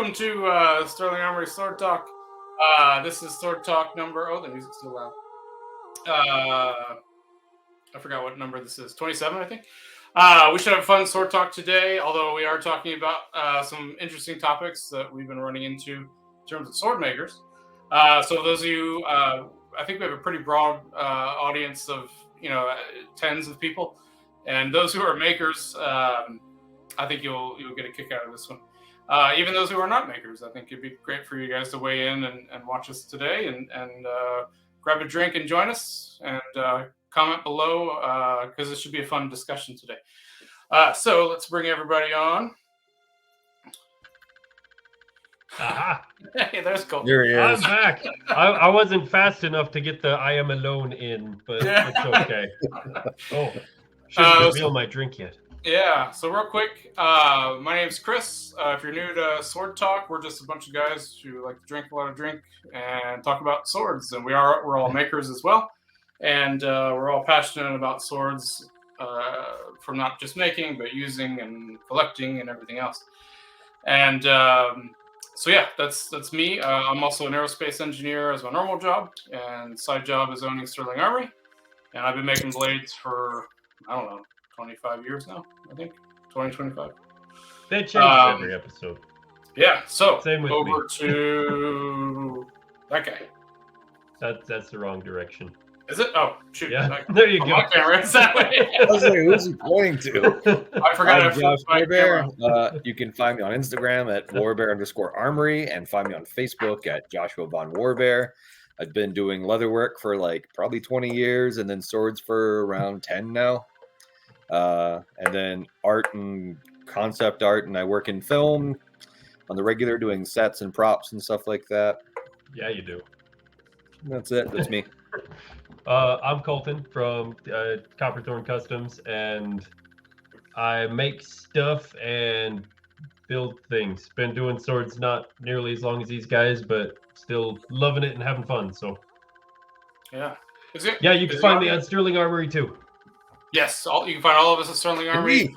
welcome to Sterling Armory Sword Talk. This is Sword Talk number. Oh, the music's still loud. I forgot what number this is. 27, I think. We should have fun Sword Talk today, although we are talking about some interesting topics that we've been running into in terms of sword makers. So those of you, I think we have a pretty broad audience of tens of people, and those who are makers, I think you'll get a kick out of this one. Even those who are not makers, I think it'd be great for you guys to weigh in and watch us today and grab a drink and join us and comment below because this should be a fun discussion today. So let's bring everybody on. Aha. Hey, there's Colton. There he is. I'm back. I wasn't fast enough to get the I am alone in, but it's okay. Oh, shouldn't reveal my drink yet. Yeah, so real quick, my name's Chris. If you're new to Sword Talk, we're just a bunch of guys who like to drink a lot of drink and talk about swords, and we're all makers as well, and we're all passionate about swords from not just making, but using and collecting and everything else. And so yeah, that's me. I'm also an aerospace engineer as my normal job, and side job is owning Sterling Armory, and I've been making blades for, I don't know, 25 years now, I think. 25. That changes every episode. Yeah, so Same with over me. to that guy. That's the wrong direction. Is it? Oh, shoot. Yeah, there you go. My camera is that way. I was like, who's he pointing to? I forgot I'm I Josh my camera. Warbear. You can find me on Instagram at Warbear_Armory and find me on Facebook at Joshua Von Warbear. I've been doing leather work for like probably 20 years and then swords for around 10 now. And then art and concept art, and I work in film on the regular doing sets and props and stuff like that. Yeah, you do. That's it. That's me. I'm Colton from Copperthorn Customs, and I make stuff and build things. Been doing swords not nearly as long as these guys, but still loving it and having fun. So Yeah. yeah, you can find me on Sterling Armory too. Yes, you can find all of us at Sterling Armory.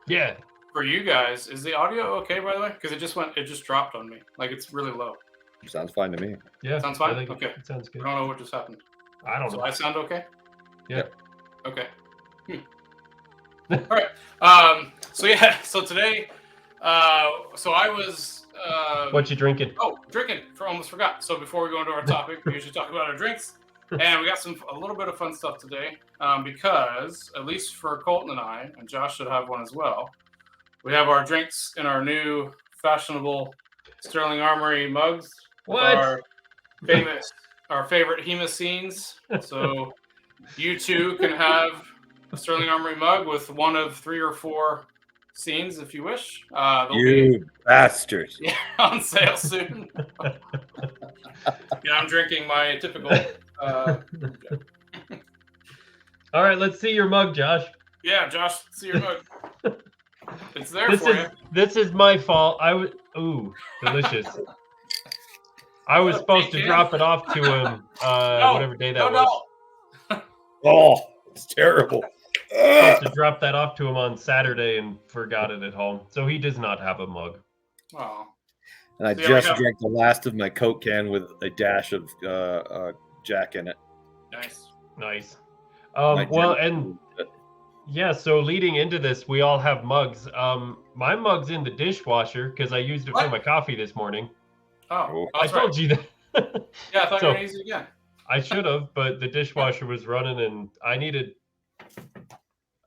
Yeah. For you guys, is the audio okay, by the way? Because it just dropped on me. Like, it's really low. Sounds fine to me. Yeah. Sounds fine? I think Okay. It sounds good. I don't know what just happened. I don't So know. I sound okay? Yeah. Okay. All right. So today, so I was. What you drinking? Oh, drinking. Almost forgot. So before we go into our topic, we usually talk about our drinks, and we got a little bit of fun stuff today because at least for Colton and I, and Josh should have one as well. We have our drinks in our new fashionable Sterling Armory mugs. What? Our favorite HEMA scenes. So you too can have a Sterling Armory mug with one of 3 or 4 scenes if you wish. They'll You bastard. be on sale soon. Yeah, I'm drinking my typical. All right, let's see your mug, Josh. Yeah, Josh, see your mug. It's there for you. This is my fault. Ooh, delicious. I was supposed to drop it off to him whatever day that was. Oh, it's terrible. Supposed to drop that off to him on Saturday and forgot it at home. So he does not have a mug. Oh. And I So just drank the last of my Coke can with a dash of Jack in it. Nice. Well, and yeah, so leading into this, we all have mugs. My mug's in the dishwasher because I used it for my coffee this morning. Oh, I told you that. Yeah, I thought you were going to use it again. I should have, but the dishwasher was running, and I needed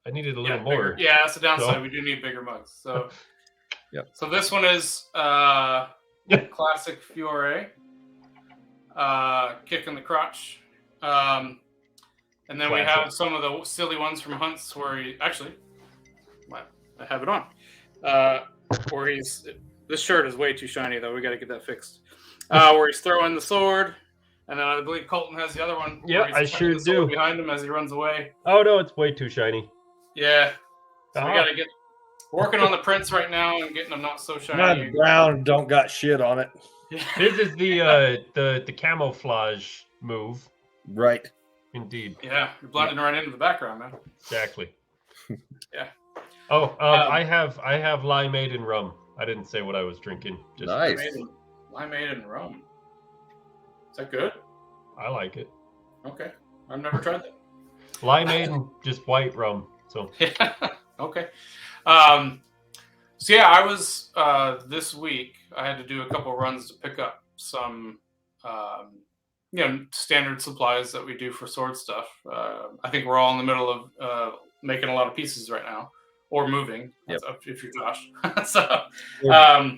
a little more. Yeah, that's the downside. So. We do need bigger mugs. So, Yep. So this one is classic Fiore, kick in the crotch. And then we have some of the silly ones from Hunts where he actually, I have it on. Where this shirt is way too shiny though. We got to get that fixed. Where he's throwing the sword, and then I believe Colton has the other one. Yeah, I sure do. Behind him as he runs away. Oh no, it's way too shiny. Yeah, so we got to get working on the prints right now and getting them not so shiny. Not brown, don't got shit on it. This is the camouflage move. Right. Indeed. Yeah, you're blending right into the background, man. Exactly. Yeah. Oh, I have limeade and rum. I didn't say what I was drinking. Just Nice. Limeade and rum. Is that good? I like it. Okay. I've never tried that. Limeade and just white rum. So Yeah. Okay. So yeah, I was this week. I had to do a couple runs to pick up some, standard supplies that we do for sword stuff. I think we're all in the middle of making a lot of pieces right now, or moving. Yep. That's up if you're Josh. So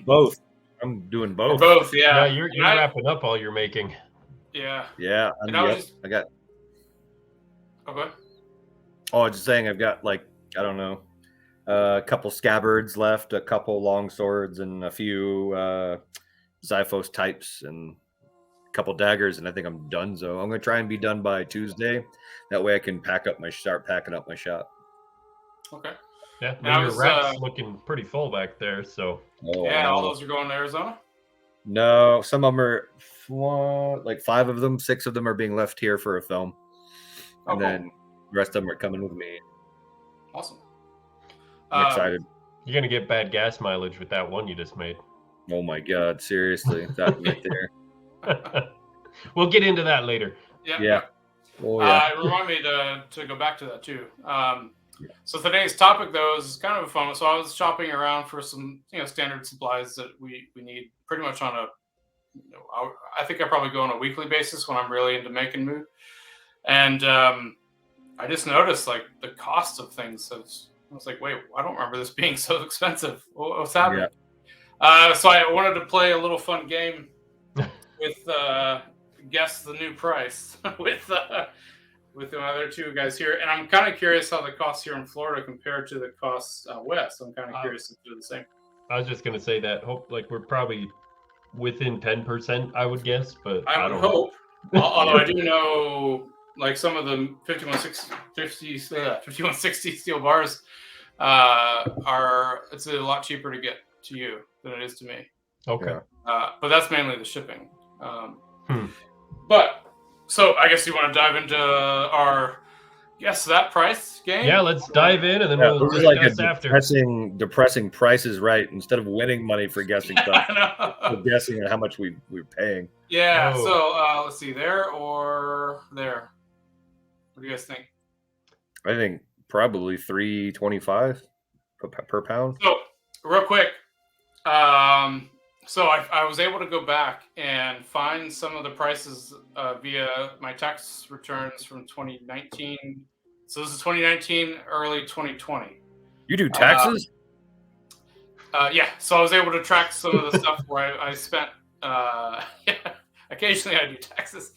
Both. I'm doing both. both, yeah. you're wrapping up all you're making. Yeah. Yeah. I got. Okay. Oh, I was just saying, I've got like, I don't know, a couple scabbards left, a couple long swords, and a few Xiphos types, and a couple daggers, and I think I'm done. So I'm gonna try and be done by Tuesday. That way I can start packing up my shop. Okay. Yeah, your rack's looking pretty full back there. So all those are going to Arizona. No, some of them are like 5 of them, 6 of them are being left here for a film, and then the rest of them are coming with me. Awesome. I'm excited. You're gonna get bad gas mileage with that one you just made. Oh my God, seriously, that right there. We'll get into that later. Yeah. Oh, yeah. It reminded me to go back to that too. So today's topic though is kind of a fun one. So I was shopping around for some standard supplies that we need pretty much on a. I think I probably go on a weekly basis when I'm really into making mood, and I just noticed like the cost of things. I was like, wait, I don't remember this being so expensive. What's happening? Yeah. So I wanted to play a little fun game with guess the new price with the other two guys here, and I'm kind of curious how the costs here in Florida compare to the costs out west. I'm kind of curious if they're the same. I was just gonna say that. We're probably within 10%, I would guess, but I would hope. Although I do know, like some of the 5160 steel bars it's a lot cheaper to get to you than it is to me. Okay. But that's mainly the shipping. But so I guess you want to dive into our guess that price game? Yeah, let's dive in and then we'll discuss after. Depressing prices right. Instead of winning money for guessing stuff, we're guessing how much we're paying. Yeah. Oh. So let's see, there or there. What do you guys think? I think probably $3.25 per pound. So real quick, so I was able to go back and find some of the prices via my tax returns from 2019. So this is 2019, early 2020. You do taxes? Yeah. So I was able to track some of the stuff where I spent. Occasionally I do taxes.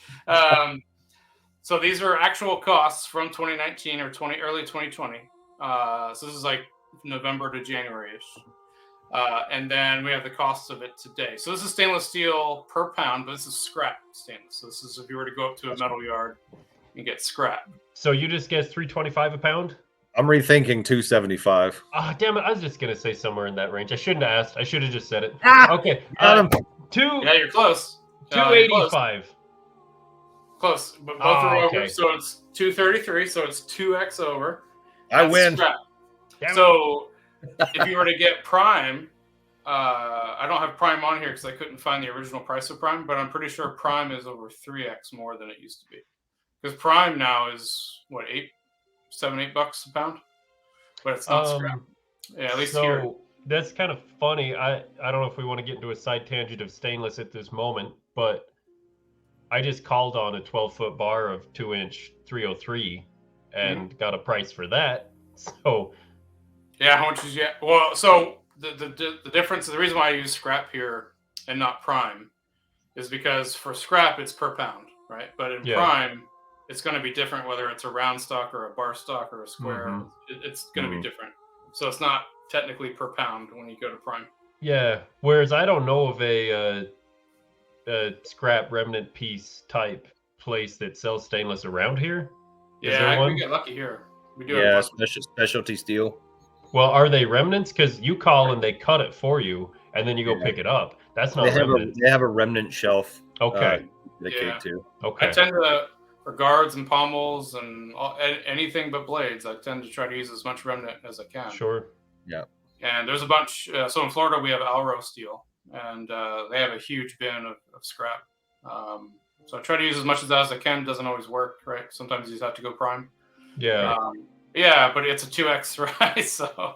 So these are actual costs from 2019 or early 2020. So this is like November to January-ish. And then we have the cost of it today. So this is stainless steel per pound, but this is scrap stainless. So this is if you were to go up to a metal yard and get scrap. So you just guessed $3.25 a pound? I'm rethinking $2.75. Ah, damn it! I was just gonna say somewhere in that range. I shouldn't have asked. I should have just said it. Okay. Yeah, you're close. $2.85. Close, but both are over. Okay. So it's $2.33. So it's 2x over. I win. So if you were to get Prime, I don't have Prime on here because I couldn't find the original price of Prime, but I'm pretty sure Prime is over 3x more than it used to be. Because Prime now is what, $8 a pound, but it's not scrap. Yeah, at least here. That's kind of funny. I don't know if we want to get into a side tangent of stainless at this moment, but I just called on a 12-foot bar of 2-inch 303 and got a price for that. So yeah, how much is it? Well, so the difference, the reason why I use scrap here and not Prime is because for scrap it's per pound, right? But in Prime, it's going to be different whether it's a round stock or a bar stock or a square. It's going to be different. So it's not technically per pound when you go to Prime. Yeah. Whereas I don't know of a scrap remnant piece type place that sells stainless around here. We get lucky here. We do. Specialty steel. Well, are they remnants? Because you call and they cut it for you, and then you go pick it up. That's not remnants. They have a remnant shelf. Okay. Too. Okay. I tend to, for guards and pommels and anything but blades, I tend to try to use as much remnant as I can. Sure. Yeah. And there's a bunch. So in Florida, we have Alro Steel, and they have a huge bin of scrap. So I try to use as much of that as I can. Doesn't always work, right? Sometimes you just have to go prime. Yeah. Yeah, but it's a 2x, right? So,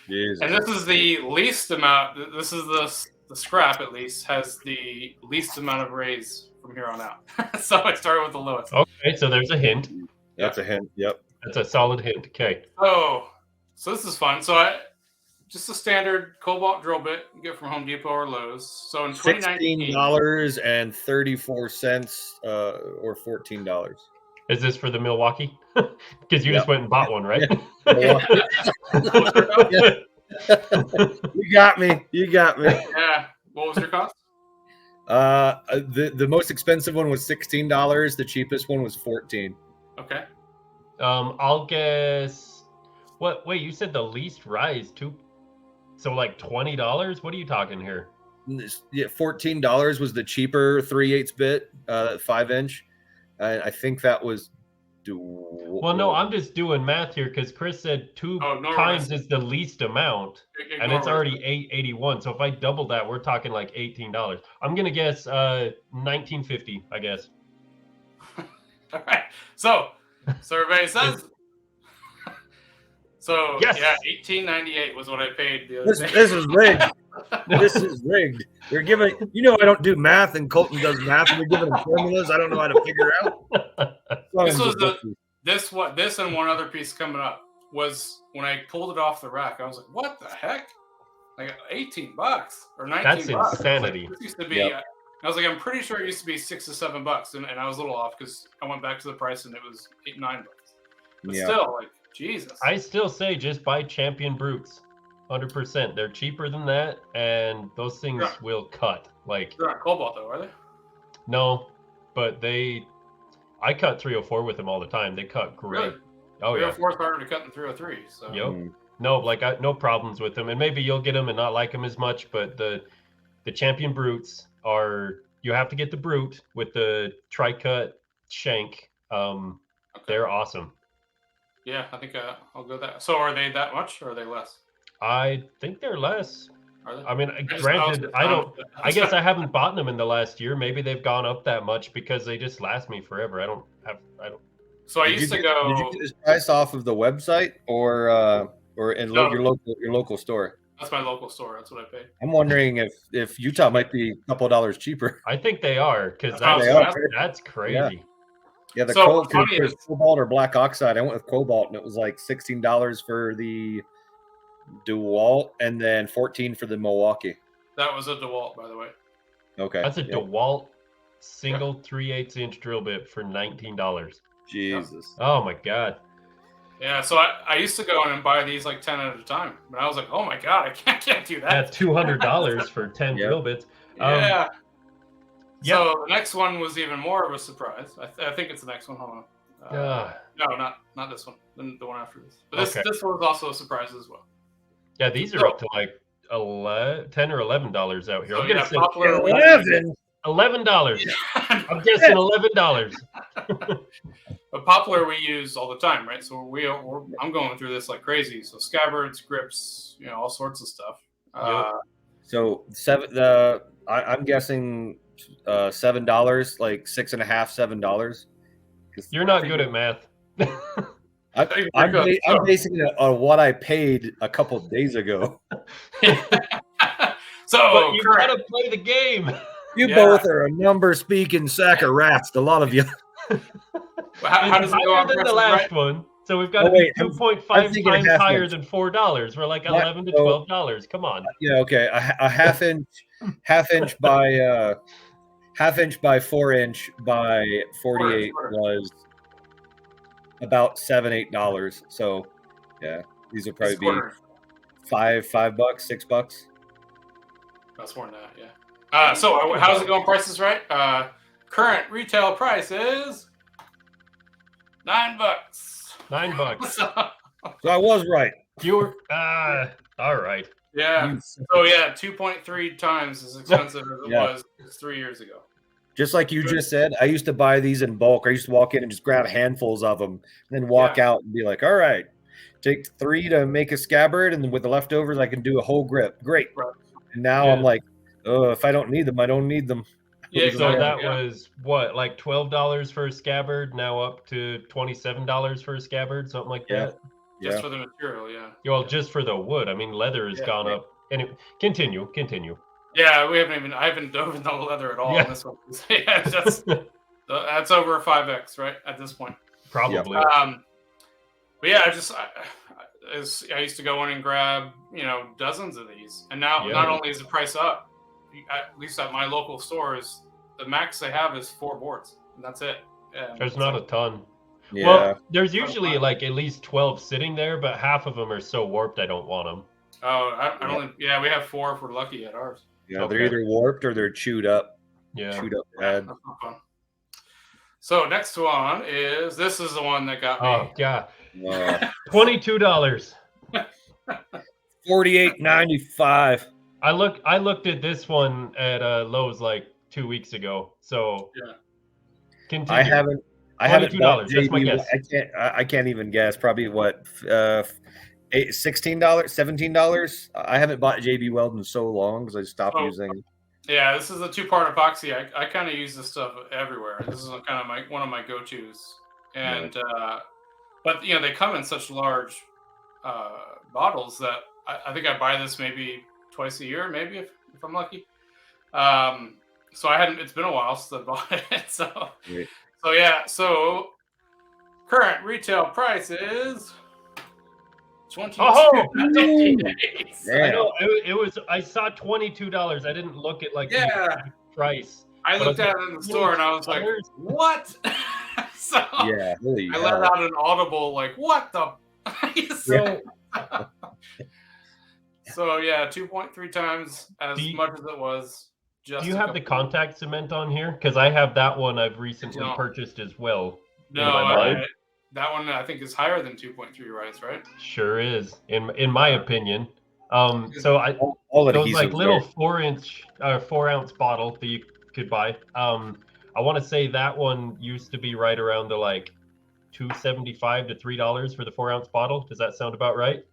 Jesus. and this is the least amount. This is the scrap, at least, has the least amount of raise from here on out. So I started with the lowest. Okay, so there's a hint. That's a hint. Yep. That's a solid hint. Okay. Oh, so this is fun. So just a standard cobalt drill bit you get from Home Depot or Lowe's. So in 2019, $16.34 or $14. Is this for the Milwaukee? Because you just went and bought one, right? You got me. Yeah. What was your cost? The most expensive one was $16. The cheapest one was $14. Okay. I'll guess. What? Wait, you said the least rise too. So like $20? What are you talking here? Yeah, $14 was the cheaper 3/8 bit, 5-inch. I think that was. Well, no, I'm just doing math here because Chris said two times is the least amount, and it's already $8.81. So if I double that, we're talking like $18. I'm gonna guess $19.50. I guess. All right. So everybody says. So yes. Yeah, $18.98 was what I paid the other day. This is rigged. This is rigged. You're giving. I don't do math, and Colton does math, and you're giving him formulas I don't know how to figure out. This was this and one other piece coming up was when I pulled it off the rack. I was like, "What the heck? Like $18 or $19?" That's insanity. Like, this used to be. I was like, I'm pretty sure it used to be $6 to $7, and I was a little off because I went back to the price and it was $8, $9. But still, like, Jesus. I still say just buy Champion Brutes, 100%. They're cheaper than that, and those things will cut. Like they're not cobalt though, are they? No, but I cut 304 with them all the time. They cut great. Really? Oh 304 is harder to cut than 303. So. Yep. No, like no problems with them, and maybe you'll get them and not like them as much. But the Champion Brutes you have to get the Brute with the tri-cut shank. They're awesome. Yeah, I think I'll go that. So are they that much, or are they less? I think they're less. Are they? I mean, granted, I guess I haven't bought them in the last year. Maybe they've gone up that much because they just last me forever. I don't. So I used to go. Did you get this price off of the website or in your local store? That's my local store. That's what I paid. I'm wondering if Utah might be a couple of dollars cheaper. I think they are because that's crazy. Yeah, the cobalt or black oxide. I went with cobalt, and it was like $16 for the DeWalt, and then $14 for the Milwaukee. That was a DeWalt, by the way. Okay, that's a DeWalt single 3/8-inch drill bit for $19. Jesus. Oh my God. Yeah, so I used to go in and buy these like 10 at a time, but I was like, oh my God, I can't do that. That's $200 for 10 drill bits. Yeah. So the next one was even more of a surprise. I think it's the next one. Hold on. No, not this one. The one after this. But this one was also a surprise as well. Yeah, these are up to like $10 or $11 out here. So I'm gonna say $11. I'm guessing $11. But Poplar we use all the time, right? So I'm going through this like crazy. So scabbards, grips, all sorts of stuff. So I'm guessing $7, like $6.50, $7. You're not good at math. I'm basing it on what I paid a couple of days ago. So you gotta play the game. You both are a number-speaking sack of rats. A lot of you. How does it go on the last one? So we've got to be 2.5 times higher than $4. We're like $11 to $12. Come on. Yeah. Okay. A half inch by 4-inch by 48 was about $7-8. So yeah, these will probably be $5, $6. That's more than that. Yeah. So how's it going? Prices right? Current retail price is $9. $9. So I was right. You were all right. Yeah. So 2.3 times as expensive as it was 3 years ago. Just like you just said, I used to buy these in bulk. I used to walk in and just grab handfuls of them, and then walk out and be like, "All right, Take 3 to make a scabbard, and with the leftovers, I can do a whole grip. Great. Right. And now Yeah. I'm like, oh, if I don't need them, I don't need them. Yeah, So exactly. that was what, like $12 for a scabbard, now up to $27 for a scabbard, something like Yeah. that. just Yeah. for the material. Yeah. Well, just for the wood. I mean, leather has Yeah, gone yeah. up. Anyway, continue. Yeah, I haven't dove into leather at all Yeah. on this one. Yeah, that's over 5x, right? At this point. Probably. But yeah, I used to go in and grab, dozens of these. And now Yeah. not only is the price up, at least at my local stores, the max they have is 4 boards. And that's it. There's not a ton. Yeah. Well, there's usually like at least 12 sitting there, but half of them are so warped I don't want them. Oh, we have 4 if we're lucky at ours. Yeah, Okay. they're either warped or they're chewed up. Yeah. Chewed up bad. That's not fun. So next one this is the one that got me. Oh, yeah. $22. $22. $48.95. I looked at this one at Lowe's like 2 weeks ago. So Yeah. continue. I haven't bought $22. That's my JB. guess. I can't even guess. Probably what $16, $17. I haven't bought JB Weld in so long because I stopped using it. Yeah, this is a 2-part epoxy. I kind of use this stuff everywhere. This is kind of one of my go-tos. And but they come in such large bottles that I think I buy this maybe twice a year, maybe if I'm lucky. So it's been a while since I bought it. So Right. So current retail price is $22. Oh! Yeah. I know it was. I saw $22. I didn't look at like the price. I looked at it in the store and I was like, "What?" So Yeah, really. I let out an audible like, "What the?" So yeah, 2.3 times as much as it was. Do you have the contact cement on here? Because I have that one. I've recently purchased as well. No, that one I think is higher than 2.3 rice, right? Sure is, in my opinion. So all those like little 4-ounce bottle that you could buy. I want to say that one used to be right around the like $2.75 to $3 for the 4-ounce bottle. Does that sound about right?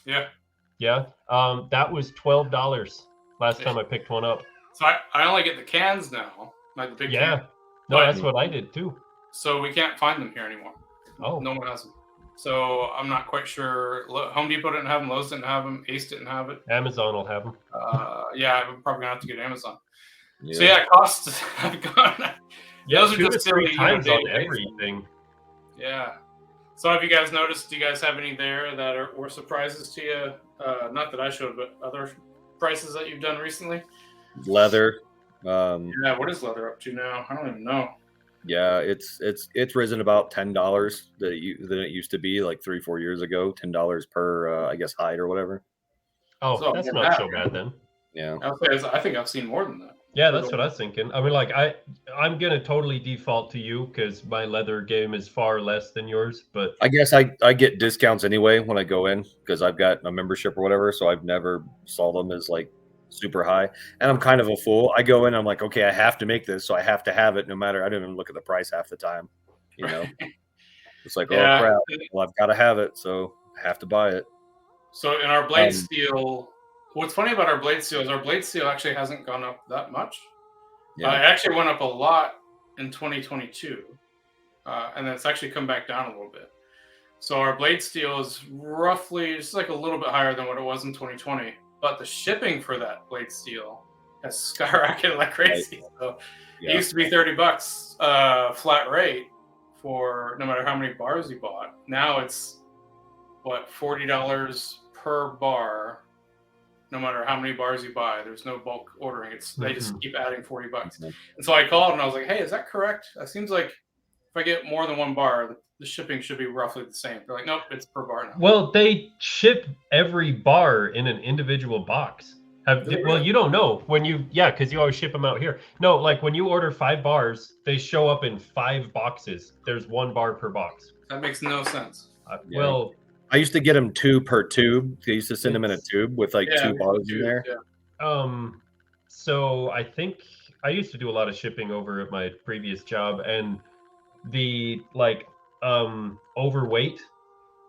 Yeah. Yeah. That was $12 last time I picked one up. So I only get the cans now, like the big can. No, that's what I did too. So we can't find them here anymore. Oh. No one has them. So I'm not quite sure. Home Depot didn't have them. Lowe's didn't have them. Ace didn't have it. Amazon will have them. Yeah, I'm probably gonna have to get Amazon. Yeah. So yeah, costs have gone. Yeah, those are 2 to just 3 silly, times on daily everything. Yeah. So have you guys noticed? Do you guys have any there that were surprises to you? Not that I showed, but other prices that you've done recently. Leather. Yeah, what is leather up to now? I don't even know. Yeah, it's risen about $10 than it used to be like 3-4 years ago. $10 per I guess hide or whatever. Oh, So, that's yeah, not so bad then. Yeah. I think I've seen more than that. Yeah, that's what I was thinking. I mean, like I'm gonna totally default to you because my leather game is far less than yours. But I guess I get discounts anyway when I go in because I've got a membership or whatever. So I've never saw them as like super high. And I'm kind of a fool. I go in, I'm like, okay, I have to make this, so I have to have it no matter. I don't even look at the price half the time. It's like, oh crap, well, I've got to have it, so I have to buy it. So in our blade steel, what's funny about our blade steel is our blade steel actually hasn't gone up that much. Yeah. It actually went up a lot in 2022, and then it's actually come back down a little bit. So our blade steel is roughly just like a little bit higher than what it was in 2020, but the shipping for that blade steel has skyrocketed like crazy. Right. So it used to be $30 flat rate for no matter how many bars you bought. Now it's $40 per bar, no matter how many bars you buy. There's no bulk ordering. They just keep adding $40. And so I called and I was like, hey, is that correct? It seems like if I get more than one bar, the shipping should be roughly the same. They're like, nope, it's per bar now. Well, they ship every bar in an individual box. Well, you don't know when because you always ship them out here. No, like when you order 5 bars, they show up in 5 boxes. There's 1 bar per box. That makes no sense. Well, I used to get them 2 per tube. They used to send them in a tube with like 2 bars in there. Yeah. So I think I used to do a lot of shipping over at my previous job, and the overweight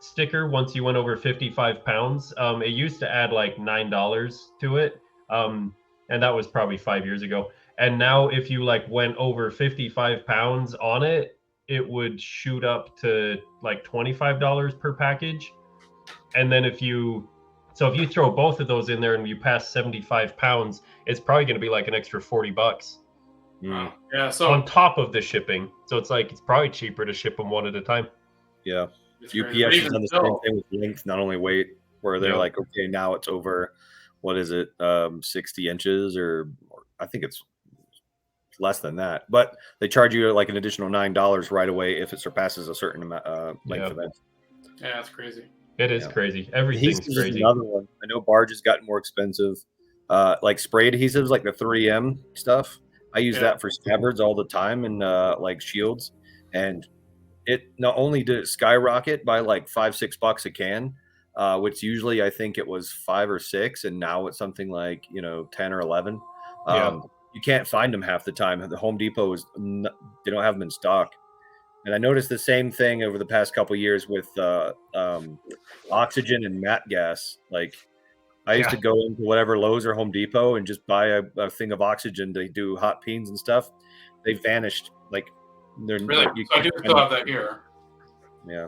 sticker once you went over 55 pounds. It used to add like $9 to it, and that was probably 5 years ago. And now if you like went over 55 pounds on it, it would shoot up to like $25 per package. And then if you throw both of those in there and you pass 75 pounds, it's probably going to be like an extra $40 Wow. Yeah. So on top of the shipping. So it's like it's probably cheaper to ship them one at a time. Yeah. it's UPS crazy. But has even done the still, same thing with length, not only weight, where they're Yeah. like, okay, now it's over, what is it, 60 inches, or I think it's less than that, but they charge you like an additional $9 right away if it surpasses a certain amount length Yeah. of it. yeah, it's crazy. It is Yeah. crazy. Adhesives Everything's is crazy. another one. I know barge has gotten more expensive. Like spray adhesives, like the 3M stuff. I use Yeah. that for scabbards all the time and like shields. And it not only did it skyrocket by like $5-6 a can, which usually I think it was 5 or 6, and now it's something like 10 or 11. Yeah. You can't find them half the time. The Home Depot they don't have them in stock. And I noticed the same thing over the past couple of years with oxygen and matte gas. Like I used to go into whatever Lowe's or Home Depot and just buy a thing of oxygen to do hot peens and stuff. They vanished. Like they're Really? like, you So I do can't still find have them. that here. Yeah.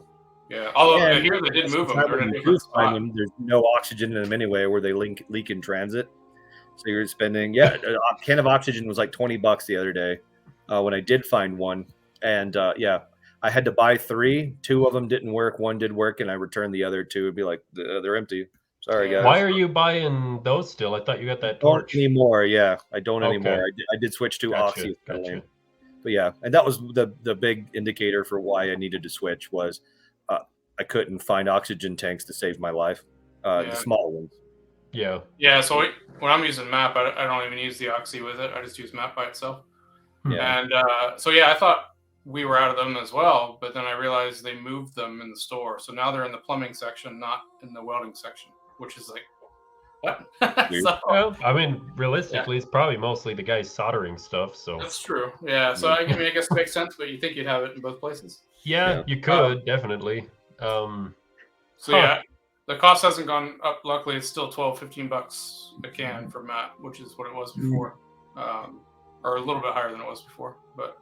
Yeah. Although And here they did move them. They're in a you different do find spot. them, there's no oxygen in them anyway, where they leak in transit. So you're spending, a can of oxygen was like $20 the other day when I did find one. And I had to buy 3. 2 of them didn't work. 1 did work, and I returned the other 2. It'd be like, they're empty. Sorry, Yeah. guys. Why are you buying those still? I thought you got that Don't torch. anymore. Yeah, I don't Okay. anymore. I did switch to Gotcha. oxyacetylene. But yeah, and that was the big indicator for why I needed to switch was I couldn't find oxygen tanks to save my life. The Yeah. small ones. Yeah. Yeah. So when I'm using MAP, I don't even use the Oxy with it. I just use MAP by itself. Yeah. And I thought we were out of them as well, but then I realized they moved them in the store. So now they're in the plumbing section, not in the welding section, which is like, what? Weird. So Well, I mean, realistically, it's probably mostly the guys soldering stuff. So that's true. Yeah. So I guess it makes sense, but you think you'd have it in both places. yeah, you could definitely. So yeah, the cost hasn't gone up. Luckily, it's still $12-15 a can for MAP, which is what it was before, or a little bit higher than it was before. But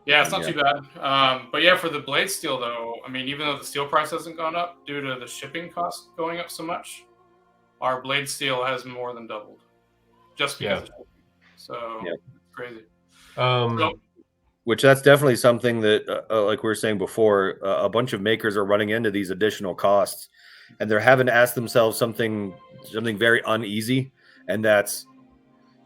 yeah, it's not too bad. But yeah, for the blade steel though, I mean, even though the steel price hasn't gone up due to the shipping cost going up so much, our blade steel has more than doubled just because of shipping. So it's crazy. Which that's definitely something that, like we were saying before, a bunch of makers are running into these additional costs, and they're having to ask themselves something very uneasy, and that's,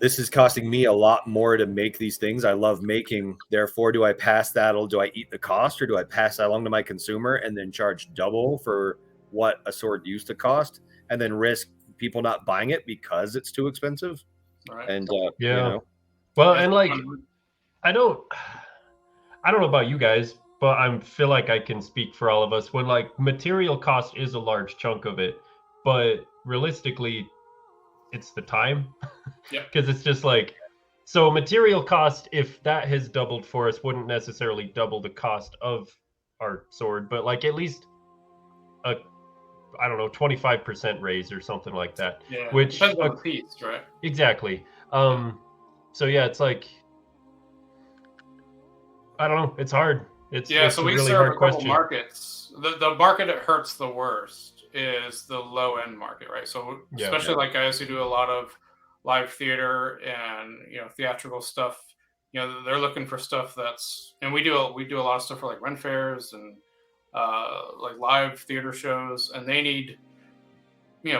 this is costing me a lot more to make these things. I love making. Therefore, do I pass that, or do I eat the cost, or do I pass that along to my consumer and then charge double for what a sword used to cost, and then risk people not buying it because it's too expensive? Right. And well, and like I don't know about you guys, but I feel like I can speak for all of us when like material cost is a large chunk of it, but realistically, it's the time. Yeah. Because it's just like, so material cost, if that has doubled for us, wouldn't necessarily double the cost of our sword, but like at least a, I don't know, 25% raise or something like that. Yeah. Which depends on the piece, right? Exactly. So yeah, it's like, I don't know. It's hard. It's so we a really serve hard a couple question. markets. The market that hurts the worst is the low end market, right? So especially like guys who do a lot of live theater and theatrical stuff, they're looking for stuff that's, and we do a lot of stuff for like Ren fairs and like live theater shows, and they need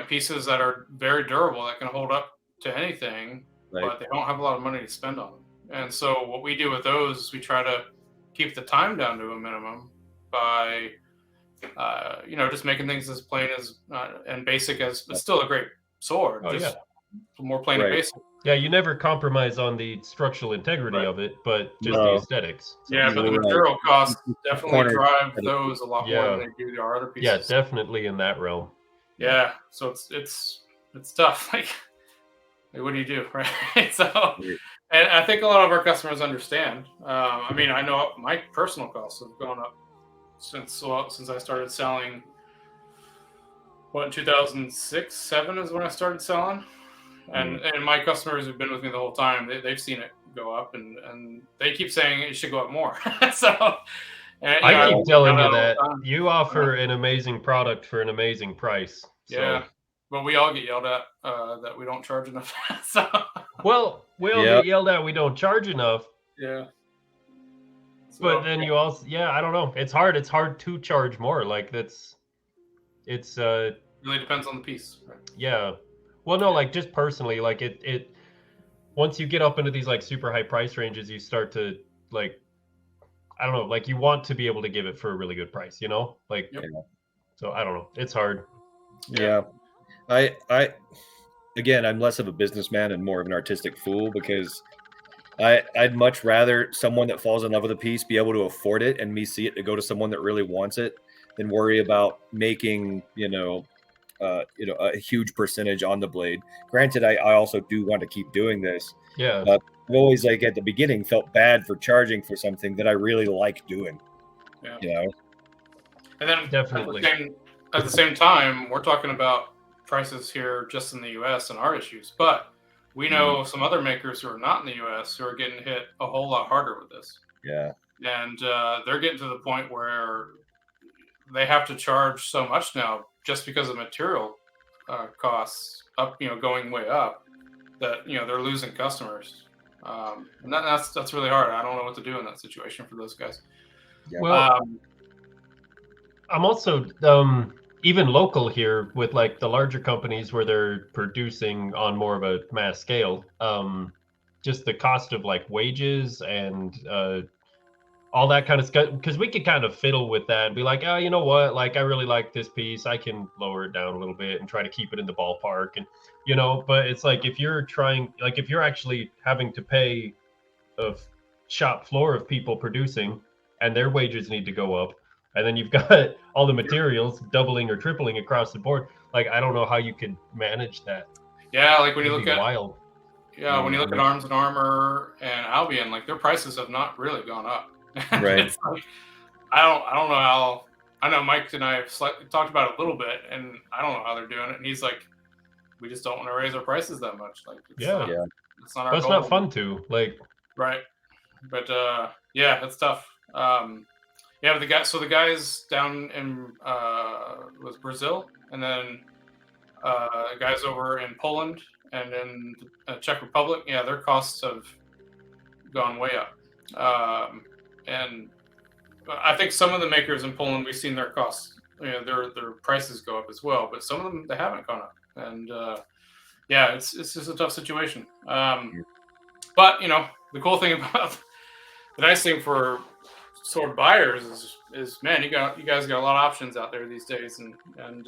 pieces that are very durable that can hold up to anything, but they don't have a lot of money to spend on them. And so what we do with those is we try to keep the time down to a minimum by, just making things as plain as and basic as, but still a great sword. Just more plain and basic. Yeah, you never compromise on the structural integrity of it, but just the aesthetics. So but the material costs definitely drive those a lot more than they do our other pieces. Yeah, definitely in that realm. Yeah, so it's tough. Like what do you do, right? So. And I think a lot of our customers understand. I mean, I know my personal costs have gone up since I started selling what, 2006, 7 is when I started selling. And my customers who've been with me the whole time, they've seen it go up, and they keep saying it should go up more. So and, I keep telling you all the that time. you offer an amazing product for an amazing price. Yeah, So. but we all get yelled at that we don't charge enough. So Well, we all Yeah. get yelled at we don't charge enough. yeah. But So, then you also, I don't know. It's hard. It's hard to charge more. Like it's really depends on the piece. Right? yeah. Well, no, like just personally, like it once you get up into these like super high price ranges, you start to like, I don't know, like you want to be able to give it for a really good price, you know? Like, Yep. So I don't know. It's hard. Yeah. I again, I'm less of a businessman and more of an artistic fool because I'd much rather someone that falls in love with a piece be able to afford it and me see it to go to someone that really wants it than worry about making, a huge percentage on the blade. Granted, I also do want to keep doing this. Yeah. But I've always, like, at the beginning, felt bad for charging for something that I really like doing. Yeah. You know? And then Definitely. at the same time, we're talking about prices here just in the U.S. and our issues, but we know some other makers who are not in the U.S. who are getting hit a whole lot harder with this. Yeah. And they're getting to the point where they have to charge so much now just because of material costs up, going way up, that they're losing customers. And that's really hard. I don't know what to do in that situation for those guys. Yeah. Well, I'm also even local here with like the larger companies where they're producing on more of a mass scale. Just the cost of like wages and all that kind of stuff, because we could kind of fiddle with that and be like, oh, you know what, like I really like this piece, I can lower it down a little bit and try to keep it in the ballpark, and but it's like if you're actually having to pay a shop floor of people producing and their wages need to go up, and then you've got all the materials doubling or tripling across the board, like I don't know how you can manage that. Yeah, like when you look at wild. Yeah, when you look at Arms and Armor and Albion, like their prices have not really gone up. Right. It's like, I don't know how. I know Mike and I have slightly talked about it a little bit, and I don't know how they're doing it. And he's like, we just don't want to raise our prices that much. Like, it's not our But it's goal. not fun to, like. Right. But yeah, it's tough. But the guys down in was Brazil, and then guys over in Poland and in the Czech Republic, their costs have gone way up. And I think some of the makers in Poland, we've seen their costs, their prices go up as well, but some of them, they haven't gone up. And it's just a tough situation. But the cool thing about the nice thing for sword buyers is man, you guys got a lot of options out there these days, and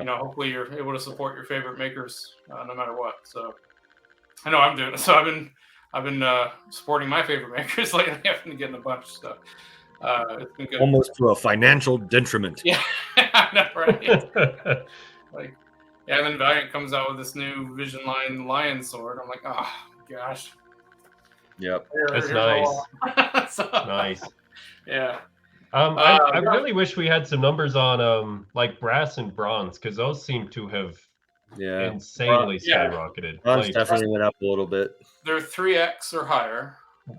hopefully you're able to support your favorite makers no matter what. So I know I'm doing it. So I've been supporting my favorite makers lately. I've been getting a bunch of stuff. It's been good. Almost to a financial detriment. Yeah, I know, right? Like, and then Valiant comes out with this new Vision Line Lion sword. I'm like, oh gosh. Yep. That's nice. Nice. Yeah. I really wish we had some numbers on like brass and bronze, because those seem to have insanely skyrocketed. Bronze definitely went up a little bit. They're 3x or higher.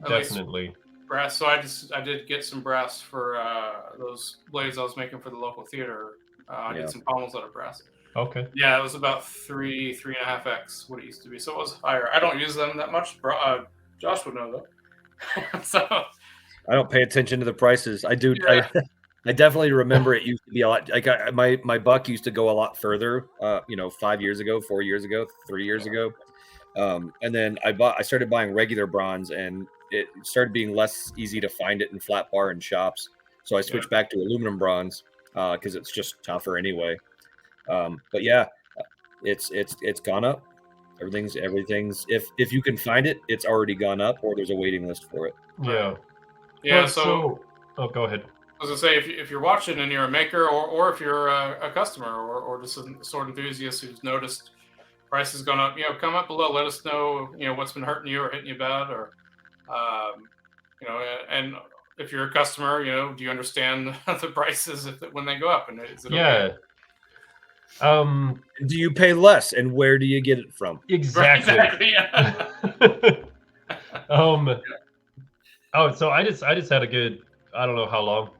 Definitely. Brass. So I did get some brass for those blades I was making for the local theater. I did some pommels out of brass. Okay. Yeah, it was about 3.5x what it used to be. So it was higher. I don't use them that much. Josh would know though. So I don't pay attention to the prices. I do. Yeah. I definitely remember it used to be a lot. Like my buck used to go a lot further. 5 years ago, 4 years ago, 3 years ago, and then I started buying regular bronze, and it started being less easy to find it in flat bar and shops. So I switched back to aluminum bronze because it's just tougher anyway. But yeah, it's gone up. Everything's if you can find it, it's already gone up, or there's a waiting list for it. Yeah. Yeah. Well, so go ahead. I was gonna say, if you're watching and you're a maker, or if you're a customer, or just a sword enthusiast who's noticed prices gone up, come up below, let us know, what's been hurting you or hitting you bad, or and if you're a customer, do you understand the prices when they go up, and is it okay? Do you pay less, and where do you get it from? Exactly. Yeah. So I just had a good, I don't know how long,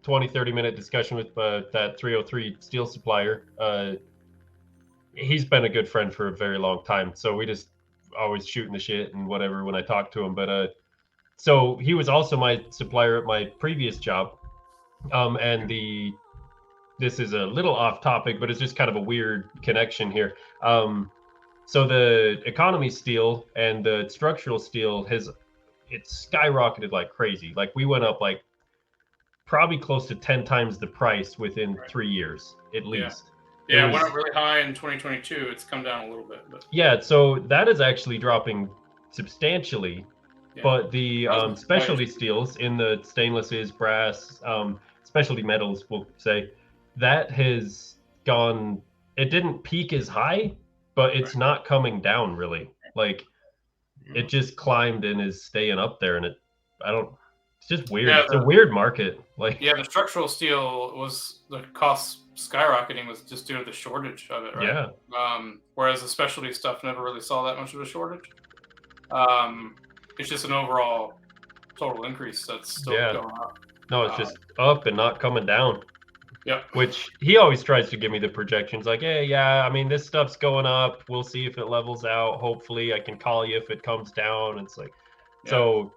20, 30-minute discussion with that 303 steel supplier. He's been a good friend for a very long time, so we just always shooting the shit and whatever when I talk to him. But so he was also my supplier at my previous job, and this is a little off topic, but it's just kind of a weird connection here. So the economy steel and the structural steel it's skyrocketed like crazy. Like we went up like probably close to 10 times the price within 3 years at least. Yeah, it went up really high in 2022. It's come down a little bit, but yeah, so that is actually dropping substantially. Yeah. But the specialty steels in the stainlesses, brass, specialty metals, we'll say, that has gone. It didn't peak as high, but it's not coming down really. Like it just climbed and is staying up there, and it's just weird. Yeah, it's a weird market. Like the structural steel was the cost skyrocketing was just due to the shortage of it, right? Yeah. Whereas the specialty stuff never really saw that much of a shortage. It's just an overall total increase that's still going up. No, it's just up and not coming down. Yep. Which he always tries to give me the projections like, hey, yeah, I mean, this stuff's going up. We'll see if it levels out. Hopefully I can call you if it comes down. It's like, so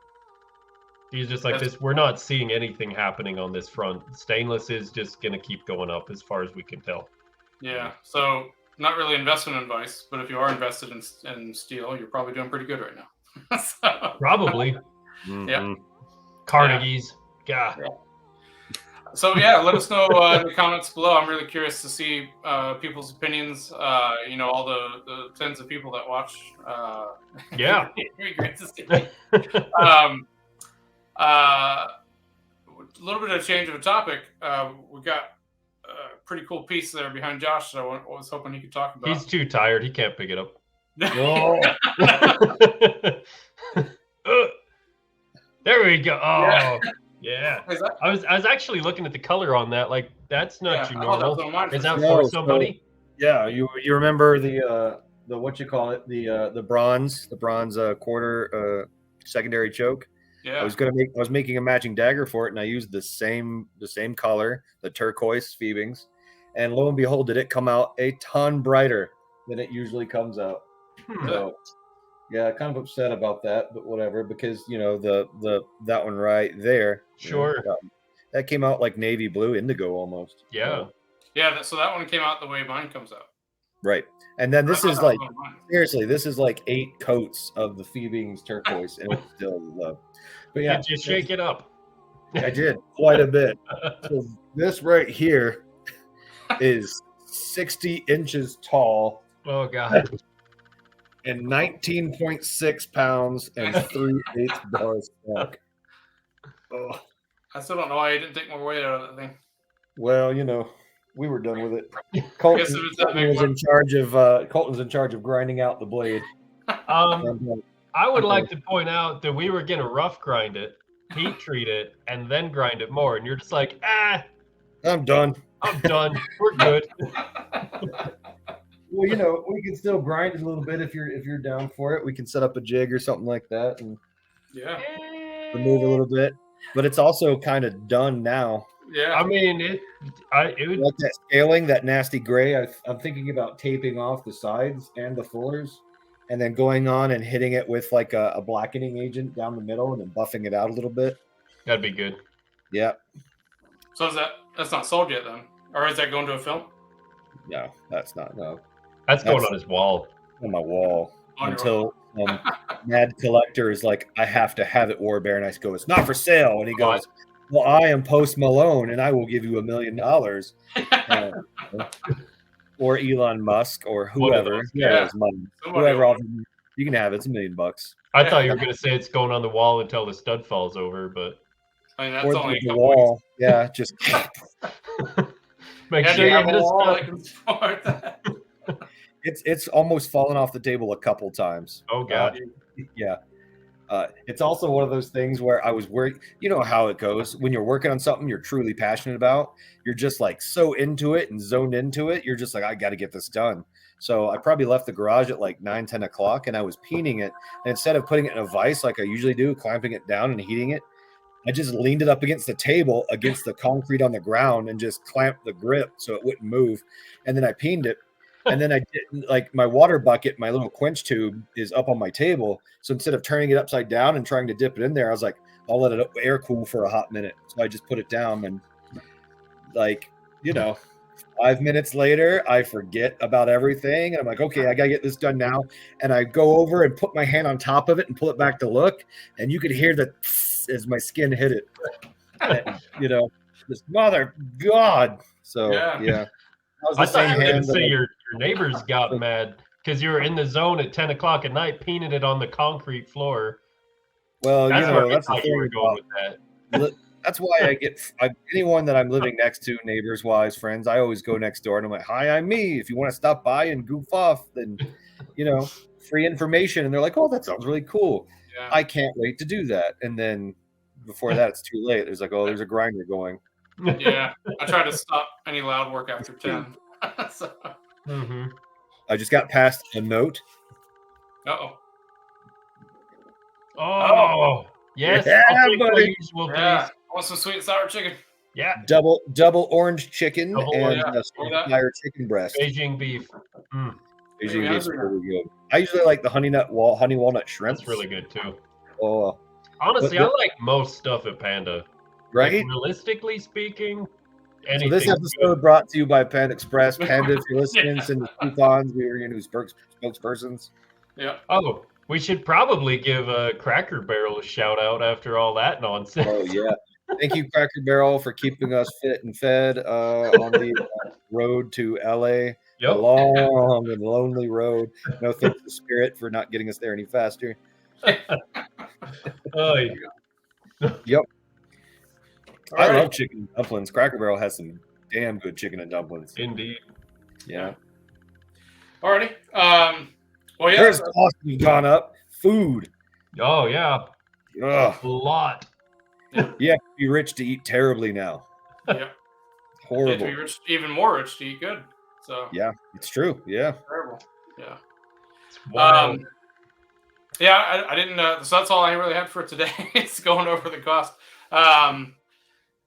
he's just like this. We're not seeing anything happening on this front. Stainless is just going to keep going up as far as we can tell. Yeah. So not really investment advice, but if you are invested in steel, you're probably doing pretty good right now. Probably. Yeah. Carnegie's. Yeah. So let us know in the comments below. I'm really curious to see people's opinions. All the tens of people that watch. Yeah. It'd be great to see. A little bit of change of a topic. We got a pretty cool piece there behind Josh that I was hoping he could talk about. He's too tired. He can't pick it up. There we go. Oh, yeah. I was actually looking at the color on that. Like that's not your normal. Is that for somebody? So, you remember the what you call it, the bronze quarter secondary choke. Yeah. I was making a matching dagger for it, and I used the same color, the turquoise Phoebings, and lo and behold, did it come out a ton brighter than it usually comes out. So, kind of upset about that, but whatever, because that one right there, sure, that came out like navy blue, indigo almost. Yeah, so that one came out the way mine comes out. Right, and then this is like seriously, this is like 8 coats of the Phoebings turquoise, and it's still low. But did you shake it up? I did quite a bit. So this right here is 60 inches tall. Oh God. And 19.6 pounds and 3/8 bars back. Oh. I still don't know why you didn't take more weight out of that thing. Well, we were done with it. Colton's in charge of grinding out the blade. I would like to point out that we were going to rough grind it, heat treat it, and then grind it more. And you're just like, I'm done. We're good. Well, we can still grind it a little bit if you're down for it. We can set up a jig or something like that and remove a little bit. But it's also kind of done now. Yeah. I mean, it would like that scaling, that nasty gray. I'm thinking about taping off the sides and the fullers, and then going on and hitting it with like a blackening agent down the middle, and then buffing it out a little bit. That'd be good. Yeah. So that's not sold yet then, or is that going to a film? No, that's not. No. That's going on his wall. On my wall. Until Mad Collector is like, I have to have it, Warbear. And I go, it's not for sale. And he goes, well, I am Post Malone, and I will give you $1 million. Or Elon Musk, or whoever. Whoever, you can have it. It's $1 million. I thought you were going to say it's going on the wall until the stud falls over, but. I mean, that's only the wall. Weeks. Yeah, just. Make sure you hit a stud. It's almost fallen off the table a couple times. Oh God. Yeah. It's also one of those things where I was worried. You know how it goes when you're working on something you're truly passionate about. You're just like so into it and zoned into it. You're just like, I got to get this done. So I probably left the garage at like 9-10 o'clock, and I was peening it. And instead of putting it in a vise like I usually do, clamping it down and heating it, I just leaned it up against the table, against the concrete on the ground, and just clamped the grip so it wouldn't move. And then I peened it. And then I did, like, my water bucket, my little quench tube is up on my table. So instead of turning it upside down and trying to dip it in there, I was like, I'll let it air cool for a hot minute. So I just put it down, and like, 5 minutes later, I forget about everything. And I'm like, okay, I got to get this done now. And I go over and put my hand on top of it and pull it back to look. And you could hear the as my skin hit it. And, this mother God. So, yeah. I thought you were going to say your neighbors got mad because you were in the zone at 10 o'clock at night, peening it on the concrete floor. Well, that's that's the thing you were going with that. That's why I get anyone that I'm living next to, neighbors wise, friends. I always go next door and I'm like, "Hi, I'm me. If you want to stop by and goof off, then free information." And they're like, "Oh, that sounds really cool." Yeah. I can't wait to do that. And then before that, it's too late. There's like, "Oh, there's a grinder going." Yeah, I try to stop any loud work after 10. So. Mm-hmm. I just got past a note. Oh, yes. Yeah, buddy. Yeah. I want some sweet and sour chicken. Yeah. Double orange chicken and fire chicken breast. Beijing beef. Beijing beef is really good. I usually like the honey walnut shrimp. That's really good too. Oh, honestly, I like most stuff at Panda. Right? Like, realistically speaking, anything. So this episode brought to you by Panda Express. Panda, if you're listening, send the coupons. We are your new spokespersons. Yeah. Oh, we should probably give Cracker Barrel a shout out after all that nonsense. Oh yeah. Thank you, Cracker Barrel, for keeping us fit and fed on the road to LA. Yep. A long and lonely road. No thanks to Spirit for not getting us there any faster. Oh, yeah. Yep. I love chicken and dumplings. Cracker Barrel has some damn good chicken and dumplings. Indeed. Yeah. Alrighty. Well, yeah. There's costs have gone up. Food. Oh, yeah. Ugh. A lot. You have to be rich to eat terribly now. Yeah. Horrible. You have to be rich, even more rich to eat good. So. Yeah, it's true. Yeah. Terrible. Yeah. Wow. Yeah, I didn't. So that's all I really had for today. It's going over the cost. Yeah.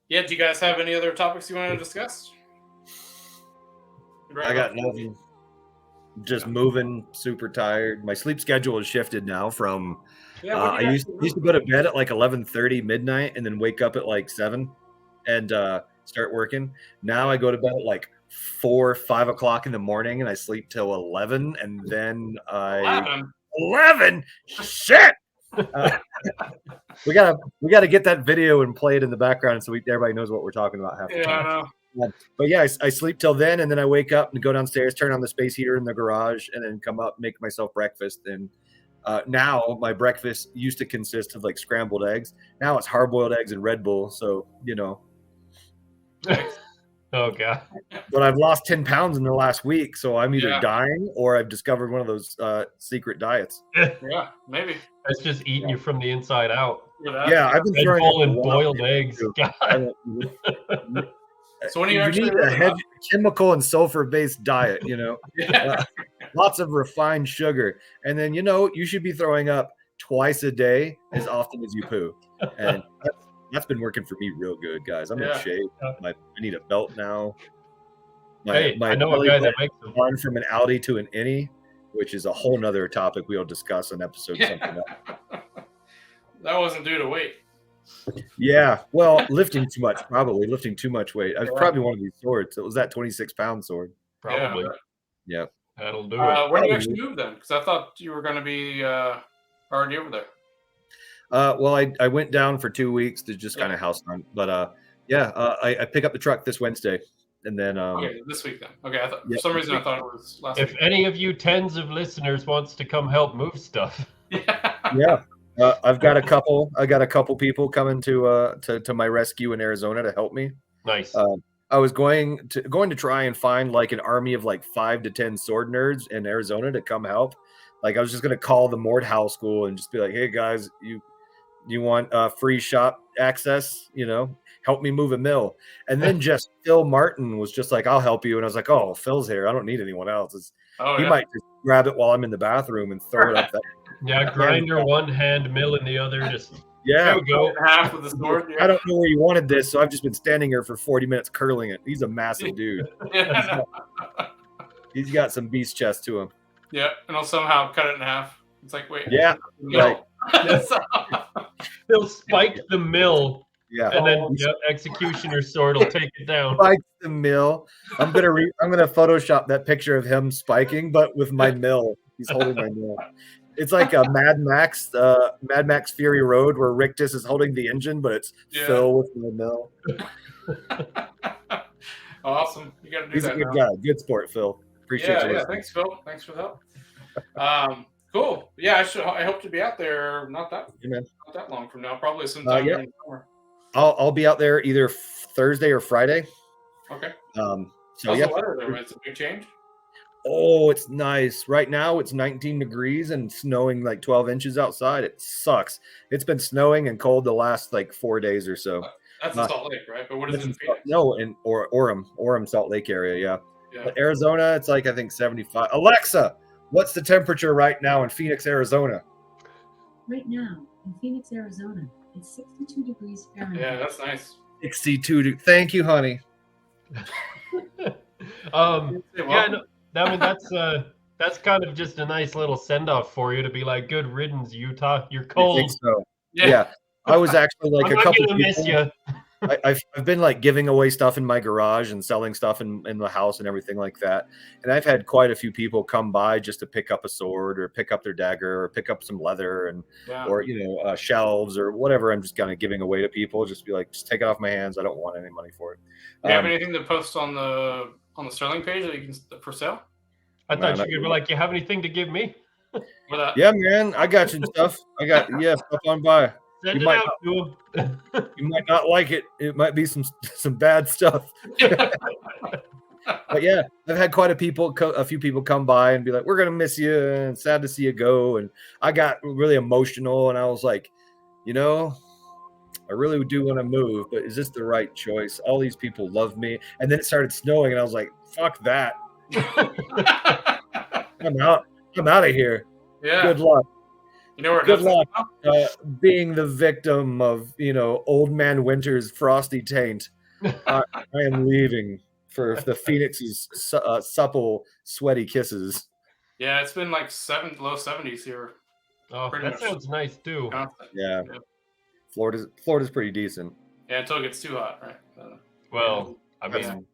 Do you guys have any other topics you want to discuss? I got nothing. Just moving, super tired. My sleep schedule has shifted now from I used to go to bed at like 11:30 midnight and then wake up at like 7 and start working. Now I go to bed at like 4-5 o'clock in the morning and I sleep till 11 and then 11 shit. We gotta get that video and play it in the background so everybody knows what we're talking about half the time. I know. But yeah, I sleep till then, and then I wake up and go downstairs, turn on the space heater in the garage, and then come up, make myself breakfast. And now my breakfast used to consist of like scrambled eggs. Now it's hard-boiled eggs and Red Bull. So Oh god. But I've lost 10 pounds in the last week, so I'm either dying or I've discovered one of those secret diets. Yeah, maybe. That's just eating you from the inside out. Yeah, I've been Red Bull and boiled eggs. God. So when you need a heavy chemical and sulfur-based diet, lots of refined sugar, and then you should be throwing up twice a day as often as you poo, and that's been working for me real good, guys. I'm in shape. I need a belt now. I know a guy that makes them. Run from an Audi to an innie, which is a whole nother topic we'll discuss on episode something else. That wasn't due to weight. Yeah, well, lifting too much weight. I was probably one of these swords. It was that 26-pound sword. Probably. Yeah. That'll do it. Where do you actually move then? Because I thought you were going to be already over there. Well, I went down for 2 weeks to just kind of house hunt. But I pick up the truck this Wednesday. And then okay, this week then. Okay, for some reason I thought it was last week. If any of you tens of listeners wants to come help move stuff. Yeah. I've got a couple people coming to my rescue in Arizona to help me. Nice. I was going to try and find like an army of like 5 to 10 sword nerds in Arizona to come help. Like I was just gonna call the Mordhau school and just be like, hey guys, you want free shop access? Help me move a mill. And then just Phil Martin was just like, I'll help you. And I was like, oh, Phil's here. I don't need anyone else. He might just grab it while I'm in the bathroom and throw it up that. Yeah, grinder one hand, mill in the other. Just Yeah, there we go. Half with the sword. I don't know where he wanted this, so I've just been standing here for 40 minutes curling it. He's a massive dude. He's got some beast chest to him. Yeah, and I'll somehow cut it in half. It's like, wait. Yeah, right. He'll spike the mill. Yeah, and then executioner sword will take it down. Spike the mill. I'm gonna Photoshop that picture of him spiking, but with my mill. He's holding my mill. It's like a Mad Max Fury Road, where Rictus is holding the engine, but it's Phil with the mill. Awesome. You got to do He's that. a good guy. Good sport, Phil. Appreciate you. Yeah. Thanks, Phil. Thanks for the help. Cool. Yeah, I hope to be out there not that long from now. Probably sometime during the summer. I'll be out there either Thursday or Friday. Okay. So how's the weather there? It's a big change. Oh, it's nice. Right now it's 19 degrees and snowing like 12 inches outside. It sucks. It's been snowing and cold the last like 4 days or so. That's in Salt Lake, right? But what is it in Phoenix? No, in Orem, Salt Lake area, yeah. But Arizona, it's like I think 75. Alexa, what's the temperature right now in Phoenix, Arizona? Right now in Phoenix, Arizona, it's 62 degrees Fahrenheit. Yeah, that's nice. 62. Thank you, honey. I mean that's kind of just a nice little send off for you to be like, good riddance, Utah. You're cold. I think so. Yeah. I was actually like I'm a couple gonna miss you. I've been like giving away stuff in my garage and selling stuff in the house and everything like that. And I've had quite a few people come by just to pick up a sword or pick up their dagger or pick up some leather and or shelves or whatever. I'm just kind of giving away to people. Just be like, just take it off my hands. I don't want any money for it. Do you have anything to post on the Sterling page that you can for sale? I thought you could be like, you have anything to give me? Yeah, man, I got you stuff. I got stuff on by. Send it out to him. You might not like it. It might be some bad stuff. But yeah, I've had quite a few people come by and be like, "We're gonna miss you and sad to see you go." And I got really emotional, and I was like, I really do want to move, but is this the right choice? All these people love me, and then it started snowing, and I was like, "Fuck that! I'm out. I'm out of here. Yeah. Good luck." Good luck being the victim of, Old Man Winter's frosty taint. I am leaving for the Phoenix's supple, sweaty kisses. Yeah, it's been like low 70s here. Oh, that sounds nice too. Yeah. Florida's pretty decent. Yeah, until it gets too hot, right? Well, I mean,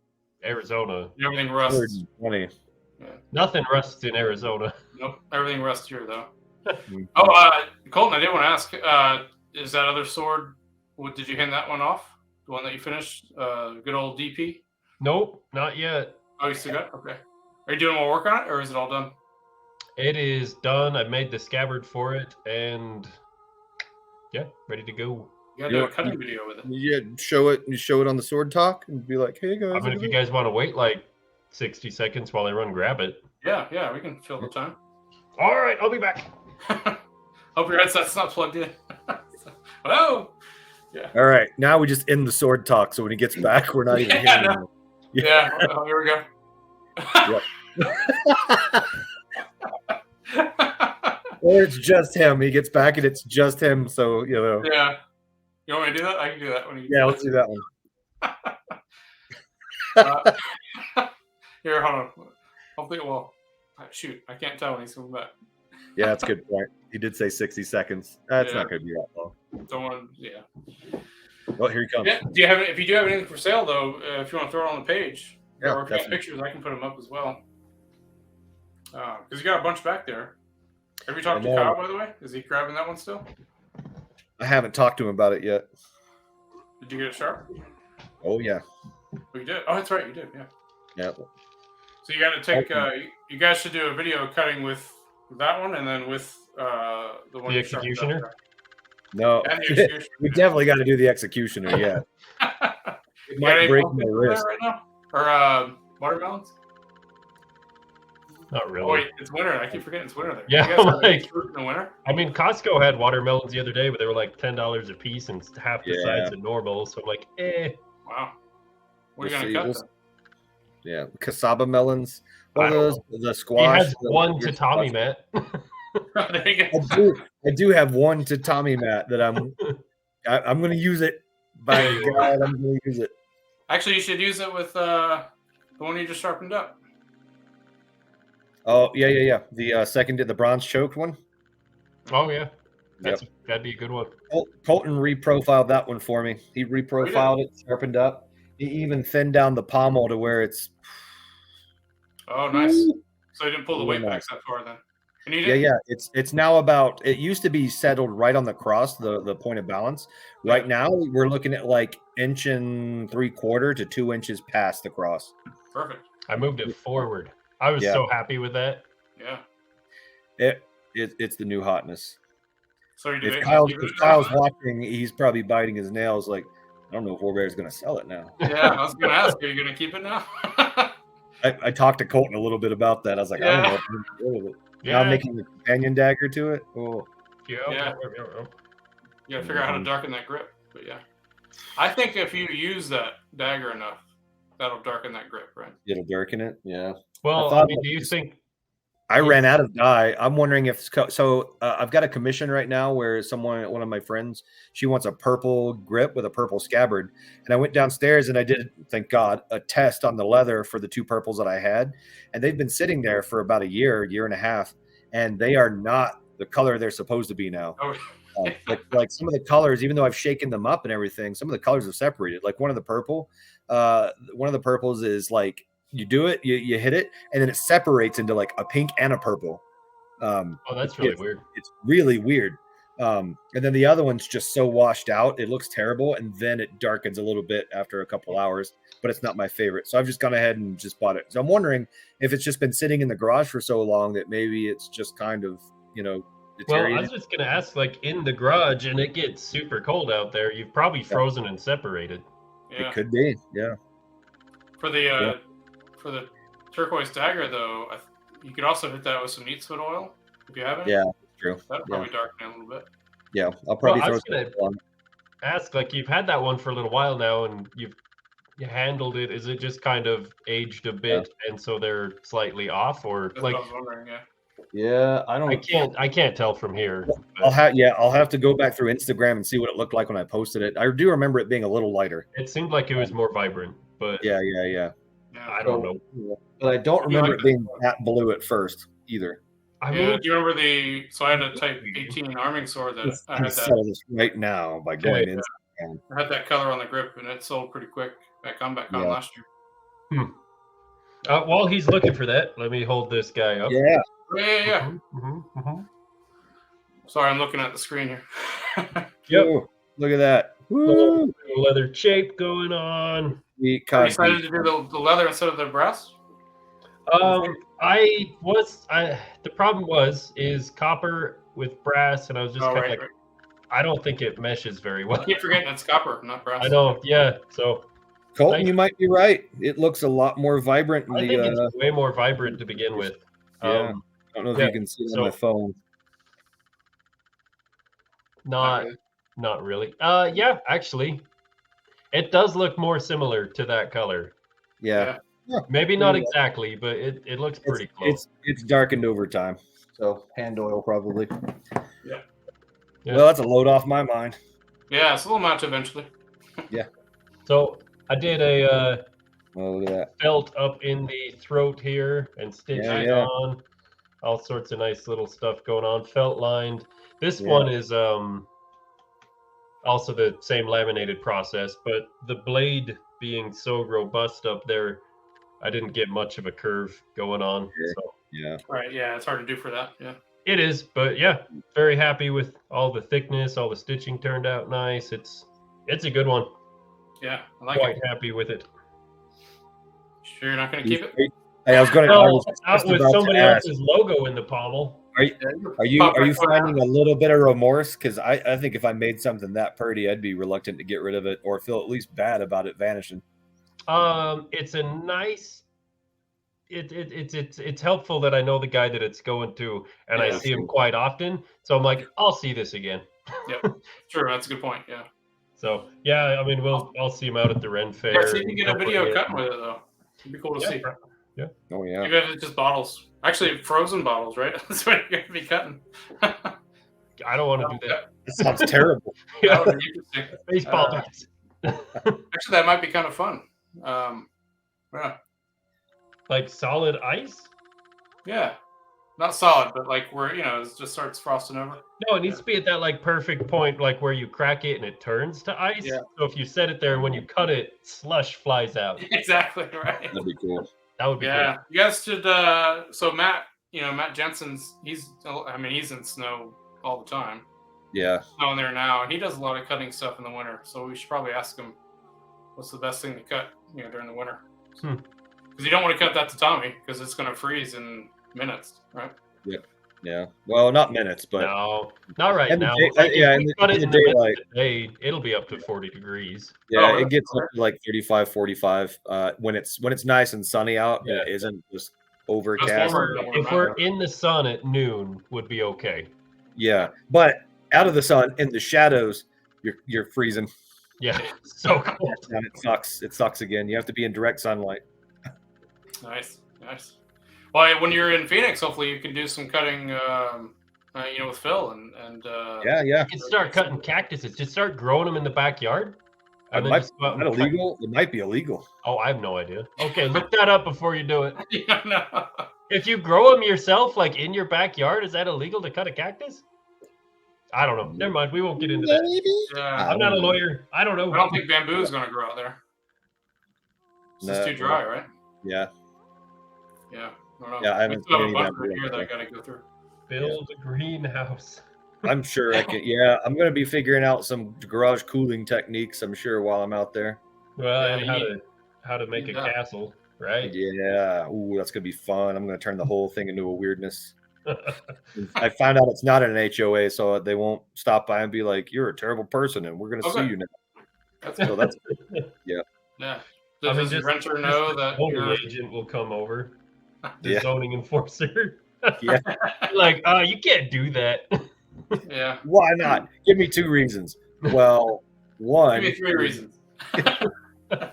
Arizona. Everything rusts. 120. Yeah. Nothing rusts in Arizona. Nope, everything rusts here though. Colton, I did want to ask, is that other sword, did you hand that one off? The one that you finished? Good old DP? Nope, not yet. Oh, you still got it? Okay. Are you doing more work on it, or is it all done? It is done. I made the scabbard for it, and ready to go. You gotta do a cutting video with it. You show it on the Sword Talk and be like, hey guys. I mean, if you guys want to wait like 60 seconds while I run grab it. Yeah, we can fill the time. All right, I'll be back. Hope your headset's not plugged in. Hello. Yeah. All right. Now we just end the Sword Talk, so when he gets back, we're not even hearing him. Yeah. Here we go. Or it's just him. He gets back and it's just him. So Yeah. You want me to do that? I can do that when you. Yeah, let's do that one. Here, hold on. Hopefully, shoot, I can't tell when he's coming back. Yeah, that's a good point. He did say 60 seconds. That's not going to be that long. Don't want to, Well, here he comes. Yeah. If you do have anything for sale, though, if you want to throw it on the page, or if you have pictures, I can put them up as well. Because you got a bunch back there. Have you talked to Kyle, by the way? Is he grabbing that one still? I haven't talked to him about it yet. Did you get it sharp? Oh, yeah. Oh, you did? Oh, that's right. You did, yeah. Yeah. So you got to take, you guys should do a video cutting with that one and then with the executioner. No, we definitely got to do the executioner. Yeah, it might break my wrist right now. Or watermelons. Not Oh really. wait, it's winter. I keep forgetting it's winter there. Yeah, You guys have any like- fruit in the winter? I mean, Costco had watermelons the other day, but they were like $10 a piece and half the size of normal. So I'm like, Wow. What are We'll you see, gonna we'll cut Yeah, cassava melons. One I of don't those, know. the He squash. has the one weird tatami squash. mat. then? There you go. I do have one tatami mat that I'm going to use it. By Yeah, you God, I'm going to use it. Actually, you should use it with the one you just sharpened up. Oh yeah. The second, the bronze choked one. Oh yeah, that'd be a good one. Colton reprofiled that one for me. He reprofiled it, sharpened up. He even thinned down the pommel to where it's. Oh, nice. So you didn't pull the weight back that far then. And you did? Yeah. It's now about. It used to be settled right on the cross, the point of balance. Right now, we're looking at like 1 3/4 to 2 inches past the cross. Perfect. I moved it forward. I was so happy with that. Yeah. It's the new hotness. So you do If Kyle's watching, he's probably biting his nails. Like, I don't know if Warbear's going to sell it now. Yeah, I was going to ask, are you going to keep it now? I talked to Colton a little bit about that. I was like, I don't know if I'm gonna go with it. Now I'm making a companion dagger to it. Oh. Yeah. You got to figure out how to darken that grip. But yeah. I think if you use that dagger enough, that'll darken that grip, right? It'll darken it. Yeah. Well, I mean, do you think? I ran out of dye. I'm wondering if I've got a commission right now where one of my friends, she wants a purple grip with a purple scabbard, and I went downstairs and I did, thank God, a test on the leather for the 2 purples that I had, and they've been sitting there for about a year and a half, and they are not the color they're supposed to be now. Oh. Like some of the colors, even though I've shaken them up and everything, some of the colors have separated. Like one of the purples is like, you do it, you hit it, and then it separates into like a pink and a purple. Oh, that's really weird. It's really weird. And then the other one's just so washed out, it looks terrible, and then it darkens a little bit after a couple hours, but it's not my favorite. So I've just gone ahead and just bought it. So I'm wondering if it's just been sitting in the garage for so long that maybe it's just kind of, well, I was just going to ask, like in the garage and it gets super cold out there, you've probably frozen and separated. Yeah. It could be, yeah. For the turquoise dagger, though, you could also hit that with some neatsfoot oil if you haven't. Yeah, true. That'll probably darken it a little bit. Yeah, I'll probably throw some on. Ask, like, you've had that one for a little while now, and you handled it. Is it just kind of aged a bit, and so they're slightly off, or That's like? what I was wondering. Yeah. Yeah, I can't tell from here. I'll have to go back through Instagram and see what it looked like when I posted it. I do remember it being a little lighter. It seemed like it was more vibrant, but yeah. I don't know. But I don't remember it being that blue at first either. I mean, do you remember so I had a Type 18 arming sword that I had sell this right now by going in. I had that color on the grip, and it sold pretty quick at Combat Con last year. While he's looking for that, let me hold this guy up. Yeah. Yeah. Sorry, I'm looking at the screen here. Yep. Ooh, look at that. Little leather chape going on. Are you excited to do the leather instead of the brass? The problem is copper with brass, and I was just kind of like, I don't think it meshes very well. I keep forgetting it's copper, not brass. I know, yeah. So, Colton, you might be right. It looks a lot more vibrant. I think it's way more vibrant to begin with. Yeah. I don't know if you can see it on my phone. Not really. Yeah, actually, it does look more similar to that color. Yeah. Maybe not exactly, but it looks pretty close. It's darkened over time. So hand oil probably. Yeah. Well, that's a load off my mind. Yeah, it's a little match eventually. Yeah. So I did a look at that. Felt up in the throat here and stitched it on. All sorts of nice little stuff going on. Felt lined. This one is also the same laminated process, but the blade being so robust up there, I didn't get much of a curve going on. So. Yeah. Right. Yeah, it's hard to do for that. Yeah. It is, but yeah, very happy with all the thickness. All the stitching turned out nice. It's a good one. Yeah, I like Quite happy with it. Sure, you're not going to keep it? Hey, I was going to. Out with somebody else's logo in the pommel. Are you finding a little bit of remorse? Because I think if I made something that pretty, I'd be reluctant to get rid of it or feel at least bad about it vanishing. It's a nice. it's helpful that I know the guy that it's going to, and I Yeah. see him quite often. So I'm like, I'll see this again. Sure, that's a good point. Yeah. So yeah, I mean, I'll see him out at the Ren Fair. Yeah, see if you can get a and video hopefully- cutting with it though. It'd be cool to see. Oh yeah. Even if it's just bottles. Actually, frozen bottles, right? That's what you're gonna be cutting. I don't want to do that. That sounds terrible. That would be interesting. Baseball bats. Actually, that might be kind of fun. Yeah. Like solid ice? Yeah. Not solid, but like where it just starts frosting over. No, it needs to be at that like perfect point, like where you crack it and it turns to ice. Yeah. So if you set it there and when you cut it, slush flies out. Exactly right. That'd be cool. That would be Yeah, you guys should. So Matt, Matt Jensen's. He's in snow all the time. Yeah. Snow in there now, and he does a lot of cutting stuff in the winter. So we should probably ask him what's the best thing to cut, during the winter. Because you don't want to cut that tatami because it's going to freeze in minutes, right? Yep. Yeah. Well, not minutes, but no, not right in the now. day- Like, if yeah, we in the- cut in it the in the middle of daylight. the day, it'll be up to 40 degrees. yeah, really? it gets up to like 35, 45 when it's nice and sunny out. Yeah. It isn't just overcast. warmer. Don't worry If about we're it. in the sun at noon, would be okay. Yeah, but out of the sun in the shadows, you're freezing. Yeah, so cold. And it sucks. It sucks again. You have to be in direct sunlight. Nice. Well, when you're in Phoenix, hopefully you can do some cutting, with Phil and. Yeah. You can start cutting cactuses. Just start growing them in the backyard. It And then might, just go out is that and cut- illegal? It might be illegal. Oh, I have no idea. Okay, look that up before you do it. Yeah, no. If you grow them yourself, like in your backyard, is that illegal to cut a cactus? I don't know. Never mind. We won't get into that. Yeah. I'm not a lawyer. I don't know. I don't think bamboo is going to grow out there. It's just No. too dry, right? Yeah. Yeah. I don't know. Yeah, I haven't We still have seen a any bunker bamboo here out that I there. got to go through. Build a greenhouse. I'm sure I can. Yeah, I'm going to be figuring out some garage cooling techniques, I'm sure, while I'm out there. Well, Yeah, and how to make a Yeah. castle, right? Yeah. Ooh, that's going to be fun. I'm going to turn the whole thing into a weirdness. I found out it's not an HOA, so they won't stop by and be like, "You're a terrible person, and we're going to Okay. sue you now." That's So that's Yeah. I Does mean, the just- renter know that zoning you're... agent will come over. The Yeah. zoning enforcer. Yeah. Like, you can't do that. Yeah. Why not? Give me 2 reasons. Well, Give one, me 3 reasons.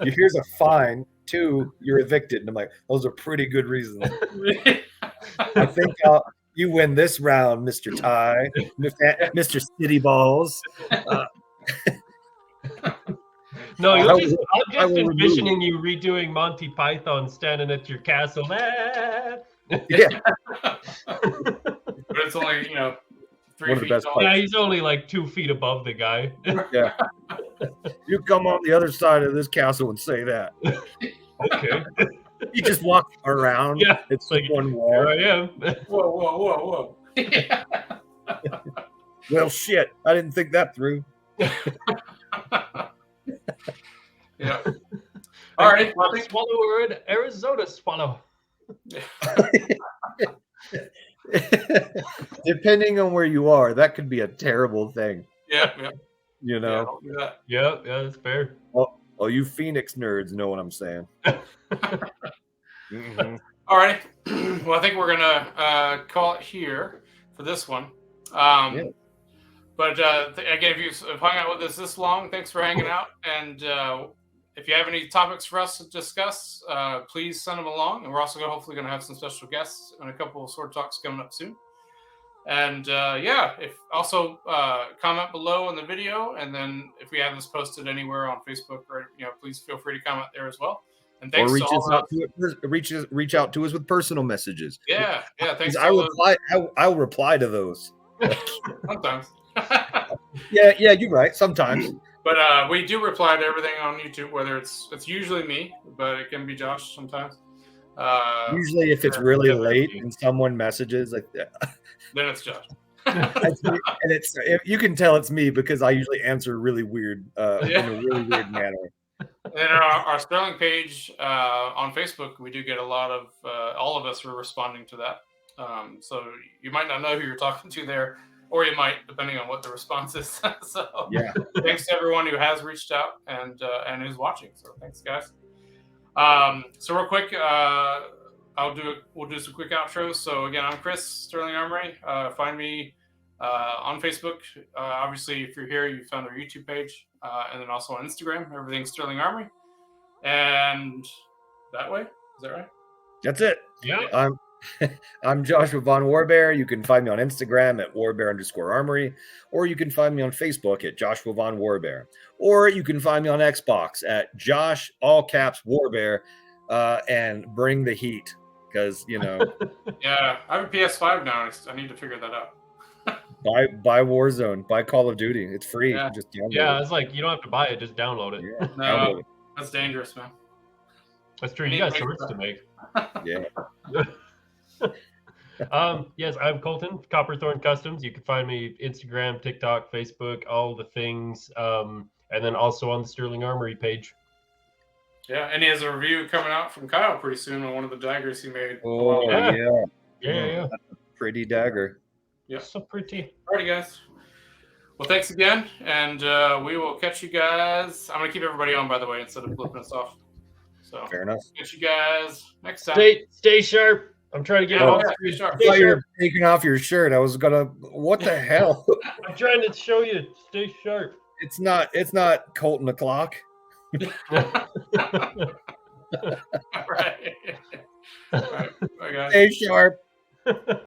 here's a fine. 2, you're evicted. And I'm like, those are pretty good reasons. I think you win this round, Mr. Ty, Mr. City Balls. No, I I'm will- just I will remove- envisioning you redoing Monty Python standing at your castle. Ah. Yeah, But it's only, 3 One of the feet best tall. Yeah, he's only like 2 feet above the guy. yeah. You come on the other side of this castle and say that. Okay, You just walk around. Yeah, It's like, like one here wall. I am. Whoa. Yeah. Well, shit. I didn't think that through. Yeah. All right. Well, I think, Swallow word, Arizona swallow. Depending on where you are, that could be a terrible thing. yeah. You Yeah, know? don't do that. Yeah, that's fair. Oh, you Phoenix nerds know what I'm saying. Mhm. All right. Well, I think we're gonna call it here for this one. Yeah. But again, if you've hung out with us this long, thanks for hanging out. And if you have any topics for us to discuss, please send them along. And we're also hopefully going to have some special guests and a couple of sword talks coming up soon. And if also comment below on the video, and then if we have this posted anywhere on Facebook, or please feel free to comment there as well. And Or thanks reach to all us out reach out to us with personal messages. yeah, thanks. I reply. I'll reply to those. Sometimes. Yeah, you're right. Sometimes. But we do reply to everything on YouTube, whether it's usually me, but it can be Josh sometimes. Usually, if it's really late and someone messages like that, Then it's Josh. that's me. And you can tell it's me because I usually answer really weird in a really weird manner. And our Sterling page on Facebook, we do get a lot of all of us are responding to that. So you might not know who you're talking to there, or you might, depending on what the response is. So Yeah. thanks to everyone who has reached out and who's watching. So thanks, guys. So real quick, we'll do some quick outros. So again, I'm Chris, Sterling Armory. Find me on Facebook. Obviously, if you're here, you found our YouTube page, and then also on Instagram. Everything's Sterling Armory. And that way, is that right? That's it. Yeah. I'm Joshua Von Warbear. You can find me on Instagram at warbear_armory, or you can find me on Facebook at Joshua Von Warbear, or you can find me on Xbox at Josh all caps Warbear, and bring the heat, because Yeah, I have a PS5 now. I need to figure that out. buy Warzone, buy Call of Duty. It's free. Yeah. Just download Yeah, it. it's like you don't have to buy it; just download it. Yeah, No, download it. that's dangerous, man. That's true. You got swords to make. Yeah. Yes, I'm Colton, Copperthorn Customs. You can find me Instagram, TikTok, Facebook, all the things, and then also on the Sterling Armory page. Yeah, and he has a review coming out from Kyle pretty soon on one of the daggers he made. a Oh while back. yeah. Pretty dagger. Yeah. So pretty. Alrighty, guys. Well, thanks again, and we will catch you guys. I'm gonna keep everybody on, by the way, instead of flipping us off. So Fair enough. catch you guys next time. Stay sharp. I'm trying to get Yeah, off. stay sharp. I thought you were taking off your shirt. I was gonna. What the hell? I'm trying to show you. Stay sharp. It's not Colton o'clock. All right. All right. Bye, guys. Stay sharp.